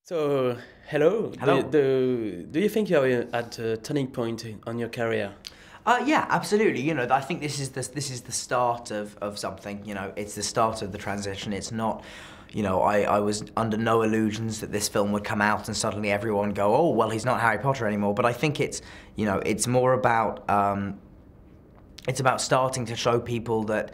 So, hello. Hello. Do you think you're at a turning point on your career? Yeah, absolutely. I think this is the start of something. It's the start of the transition. It's not. I was under no illusions that this film would come out and suddenly everyone go, oh, well, he's not Harry Potter anymore. But I think it's more about it's about starting to show people that,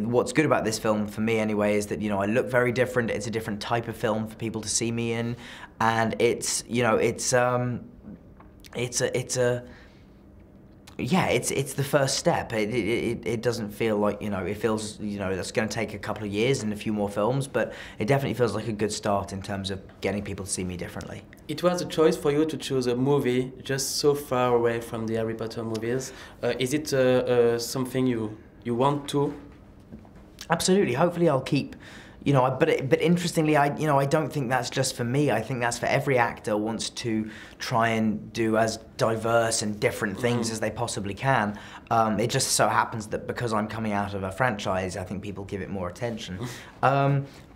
what's good about this film, for me anyway, is that, I look very different. It's a different type of film for people to see me in. And it's the first step. It doesn't feel like, it feels, that's going to take a couple of years and a few more films, but it definitely feels like a good start in terms of getting people to see me differently. It was a choice for you to choose a movie just so far away from the Harry Potter movies. Is it something you want to? Absolutely. Hopefully I'll keep, but interestingly, I don't think that's just for me. I think that's for every actor wants to try and do as diverse and different things as they possibly can. It just so happens that because I'm coming out of a franchise, I think people give it more attention.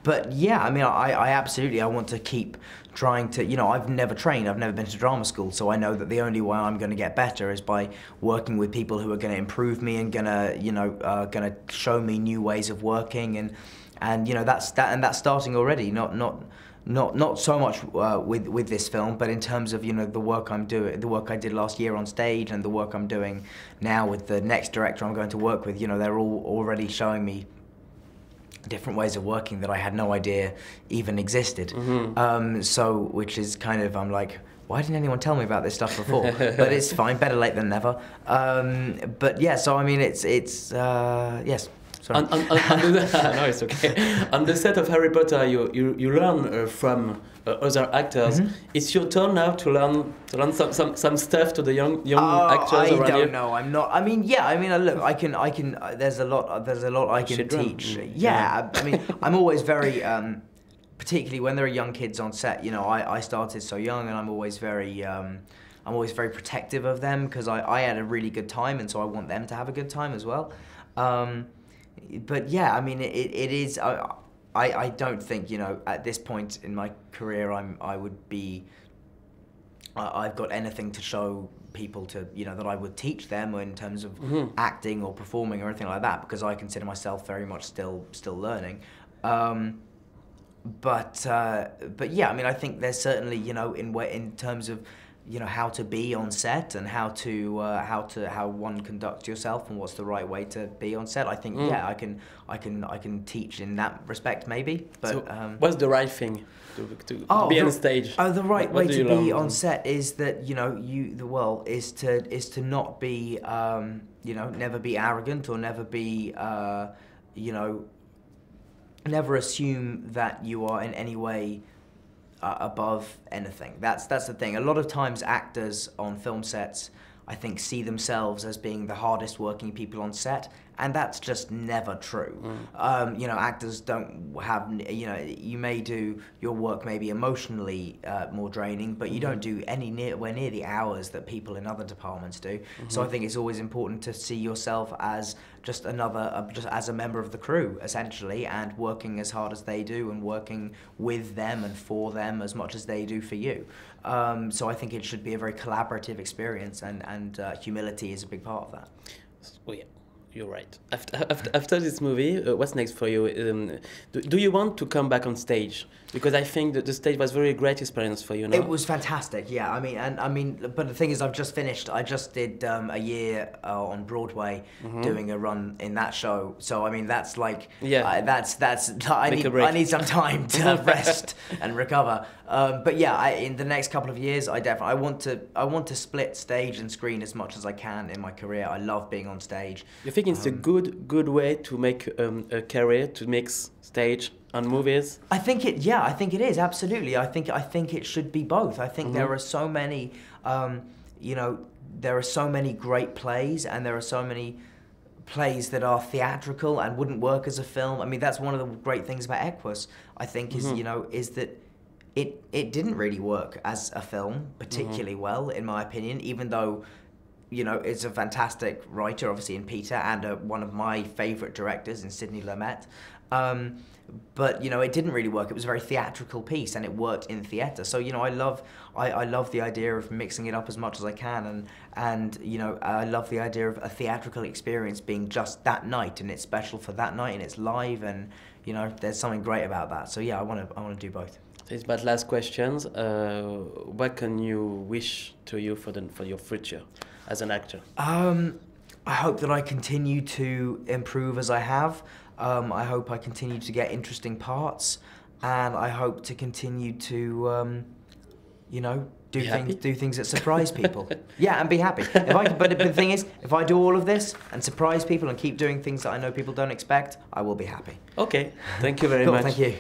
But yeah, I absolutely, I want to keep trying to, I've never trained, I've never been to drama school, so I know that the only way I'm going to get better is by working with people who are going to improve me and going to show me new ways of working, and that's starting already. Not so much with this film, but in terms of the work I'm doing, the work I did last year on stage, and the work I'm doing now with the next director I'm going to work with. They're all already showing me different ways of working that I had no idea even existed. Which is kind of, I'm like, why didn't anyone tell me about this stuff before? But it's fine, better late than never. But yeah, so it's yes. On no, it's okay. On the set of Harry Potter, you learn from other actors. It's your turn now to learn some stuff to the young actors around you. I don't know. I'm not. Look, I can. There's a lot I can teach. Yeah. I'm always very. Particularly when there are young kids on set. I started so young, and I'm always very protective of them because I had a really good time, and so I want them to have a good time as well. But yeah, it is. I don't think at this point in my career I've got anything to show people to that I would teach them in terms of acting or performing or anything like that, because I consider myself very much still learning. But yeah, I think there's certainly in terms of how to be on set and how one conducts yourself and what's the right way to be on set. I think yeah, I can teach in that respect maybe. But so what's the right thing to be on stage? The right way to be on set set is that is to not be never be arrogant or never be never assume that you are in any way above anything. That's the thing. A lot of times actors on film sets, I think, see themselves as being the hardest working people on set, and that's just never true. Actors don't have, you may do, your work may be emotionally more draining, but you don't do anywhere near the hours that people in other departments do. So I think it's always important to see yourself as just just as a member of the crew, essentially, and working as hard as they do and working with them and for them as much as they do for you. So I think it should be a very collaborative experience, and humility is a big part of that. Oh yeah, you're right. After this movie, what's next for you? Do you want to come back on stage? Because I think that the stage was a very great experience for you now. It was fantastic, yeah. But the thing is, I've just finished. I just did a year on Broadway doing a run in that show. So that's like, I need some time to rest and recover. But yeah, in the next couple of years, I want to split stage and screen as much as I can in my career. I love being on stage. You think it's a good way to make a career, to mix stage and movies? I think it is, absolutely. I think it should be both. I think there are so many, there are so many great plays, and there are so many plays that are theatrical and wouldn't work as a film. That's one of the great things about Equus, I think, is is that it didn't really work as a film particularly well, in my opinion, even though it's a fantastic writer, obviously, in Peter, and one of my favourite directors in Sidney Lumet. But you know, it didn't really work. It was a very theatrical piece, and it worked in theatre. So you know, I love the idea of mixing it up as much as I can, and you know, I love the idea of a theatrical experience being just that night, and it's special for that night, and it's live, and you know, there's something great about that. So yeah, I want to do both. It's my last questions. What can you wish to you for your future as an actor? I hope that I continue to improve as I have. I hope I continue to get interesting parts, and I hope to continue to, you know, do things that surprise people. Yeah, and be happy. But the thing is, if I do all of this and surprise people and keep doing things that I know people don't expect, I will be happy. Okay, thank you very Cool, much. thank you.